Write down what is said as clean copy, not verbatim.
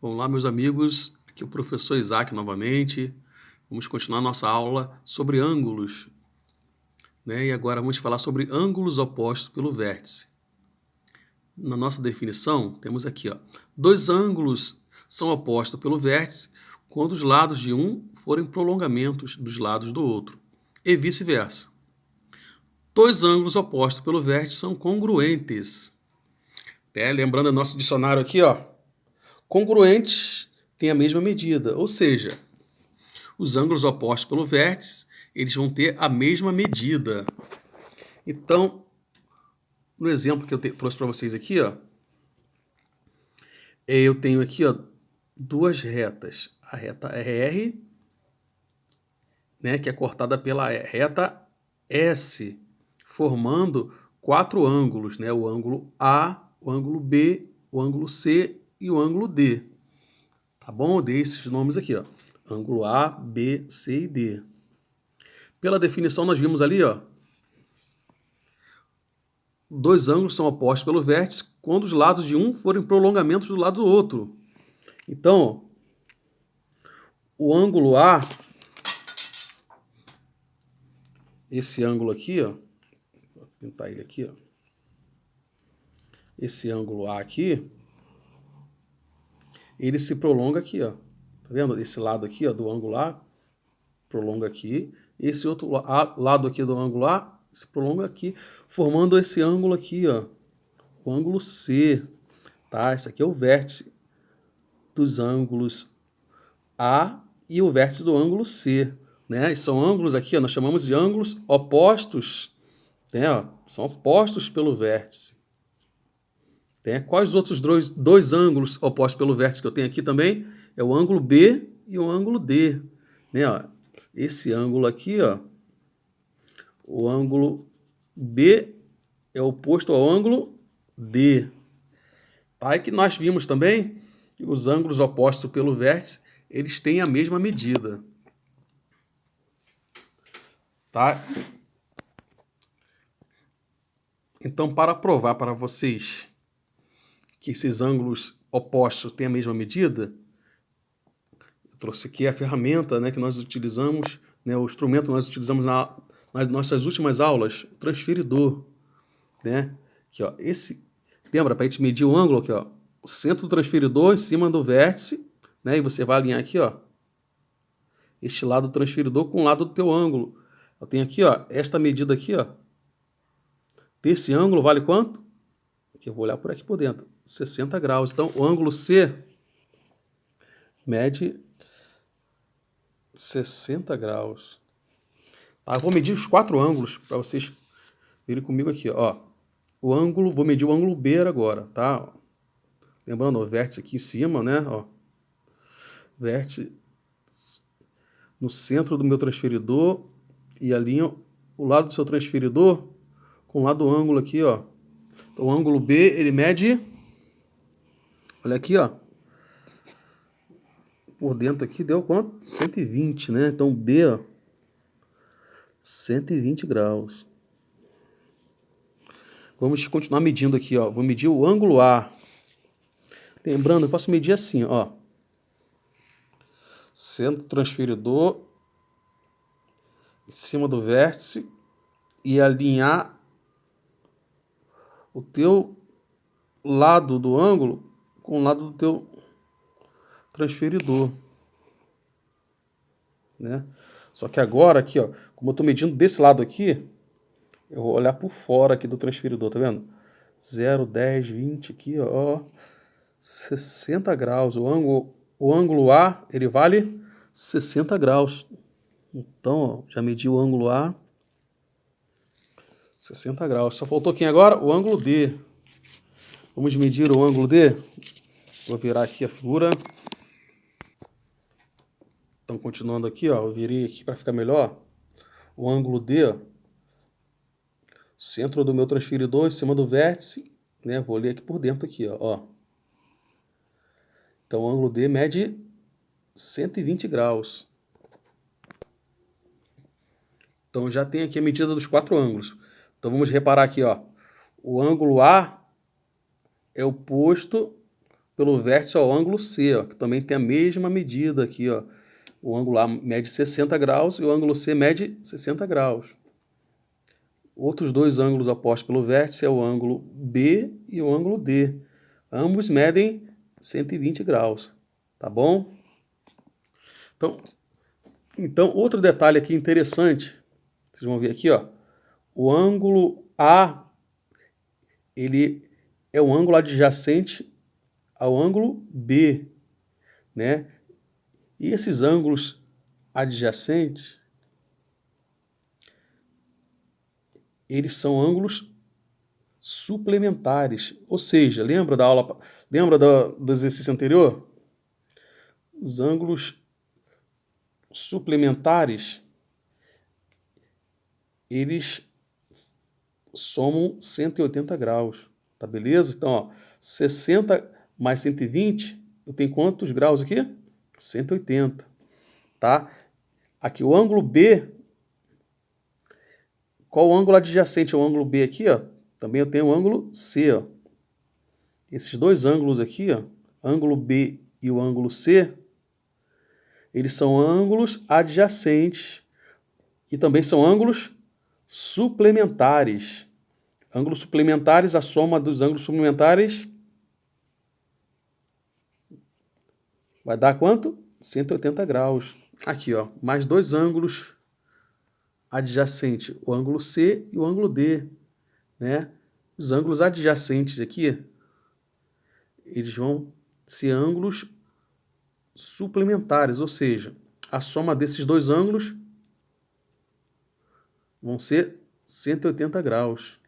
Vamos lá, meus amigos, aqui é o professor Isaac novamente. Vamos continuar nossa aula sobre ângulos, né? E agora vamos falar sobre ângulos opostos pelo vértice. Na nossa definição, temos aqui, ó, dois ângulos são opostos pelo vértice quando os lados de um forem prolongamentos dos lados do outro, e vice-versa. Dois ângulos opostos pelo vértice são congruentes. Lembrando nosso dicionário aqui, ó, congruentes têm a mesma medida, ou seja, os ângulos opostos pelo vértice, eles vão ter a mesma medida. Então, no exemplo que eu trouxe para vocês aqui, ó, eu tenho aqui, ó, duas retas. A reta R, né, que é cortada pela reta S, formando quatro ângulos, né, o ângulo A, o ângulo B, o ângulo C e o ângulo D. Tá bom? Eu dei esses nomes aqui, ó. Ângulo A, B, C e D. Pela definição, nós vimos ali, ó, dois ângulos são opostos pelo vértice quando os lados de um forem prolongamentos do lado do outro. Então, o ângulo A, esse ângulo aqui, ó, vou pintar ele aqui, ó. Esse ângulo A aqui, ele se prolonga aqui, ó. Tá vendo? Esse lado aqui, ó, do ângulo A, prolonga aqui. Esse outro lado aqui do ângulo A se prolonga aqui, formando esse ângulo aqui, ó, o ângulo C, tá? Esse aqui é o vértice dos ângulos A e o vértice do ângulo C, né? E são ângulos aqui, ó, nós chamamos de ângulos opostos, né? Ó, são opostos pelo vértice. Quais os outros dois ângulos opostos pelo vértice que eu tenho aqui também? É o ângulo B e o ângulo D, né? Ó, esse ângulo aqui, ó, o ângulo B é oposto ao ângulo D. Tá? E que nós vimos também que os ângulos opostos pelo vértice, eles têm a mesma medida. Tá? Então, para provar para vocês que esses ângulos opostos têm a mesma medida, eu trouxe aqui a ferramenta, né, que nós utilizamos, né, o instrumento que nós utilizamos nas nossas últimas aulas, o transferidor, né? Aqui, ó, lembra, para a gente medir o ângulo aqui, ó, o centro do transferidor em cima do vértice, né? E você vai alinhar aqui, ó, este lado do transferidor com o lado do teu ângulo. Eu tenho aqui, ó, esta medida aqui, ó, desse ângulo vale quanto? Aqui eu vou olhar por aqui por dentro, 60 graus. Então, o ângulo C mede 60 graus. Tá? Eu vou medir os quatro ângulos para vocês verem comigo aqui, ó. O ângulo, vou medir o ângulo B agora, tá? Lembrando, o vértice aqui em cima, né? Ó, vértice no centro do meu transferidor e alinho o lado do seu transferidor com o lado do ângulo aqui, ó. Então, o ângulo B, ele mede, olha aqui, ó, por dentro aqui deu quanto? 120, né? Então, B, ó, 120 graus. Vamos continuar medindo aqui, ó. Vou medir o ângulo A. Lembrando, eu posso medir assim, ó. Centro do transferidor em cima do vértice e alinhar o teu lado do ângulo com o lado do teu transferidor, né? Só que agora aqui, ó, como eu estou medindo desse lado aqui, eu vou olhar por fora aqui do transferidor, tá vendo? 0, 10, 20 aqui, ó, 60 graus. O ângulo A, ele vale 60 graus. Então, ó, já medi o ângulo A, 60 graus. Só faltou quem agora? O ângulo D. Vamos medir o ângulo D? Vou virar aqui a figura. Então, continuando aqui, ó, eu virei aqui para ficar melhor. O ângulo D, ó, centro do meu transferidor em cima do vértice, né? Vou ler aqui por dentro aqui, ó. Então, o ângulo D mede 120 graus. Então, já tem aqui a medida dos quatro ângulos. Então, vamos reparar aqui, ó. O ângulo A é oposto pelo vértice ao ângulo C, ó, que também tem a mesma medida aqui, ó. O ângulo A mede 60 graus e o ângulo C mede 60 graus. Outros dois ângulos opostos pelo vértice é o ângulo B e o ângulo D. Ambos medem 120 graus, tá bom? Então, outro detalhe aqui interessante, vocês vão ver aqui, ó, o ângulo A, ele é o ângulo adjacente ao ângulo B, né? E esses ângulos adjacentes, eles são ângulos suplementares, ou seja, lembra do exercício anterior? Os ângulos suplementares, eles somam 180 graus, tá beleza? Então, ó, 60 mais 120, eu tenho quantos graus aqui? 180, tá? Aqui o ângulo B, qual o ângulo adjacente ao ângulo B aqui, ó? Também eu tenho o ângulo C, ó. Esses dois ângulos aqui, ó, ângulo B e o ângulo C, eles são ângulos adjacentes e também são ângulos suplementares. Ângulos suplementares, a soma dos ângulos suplementares vai dar quanto? 180 graus. Aqui, ó, mais dois ângulos adjacentes, o ângulo C e o ângulo D, né? Os ângulos adjacentes aqui, eles vão ser ângulos suplementares, ou seja, a soma desses dois ângulos vão ser 180 graus.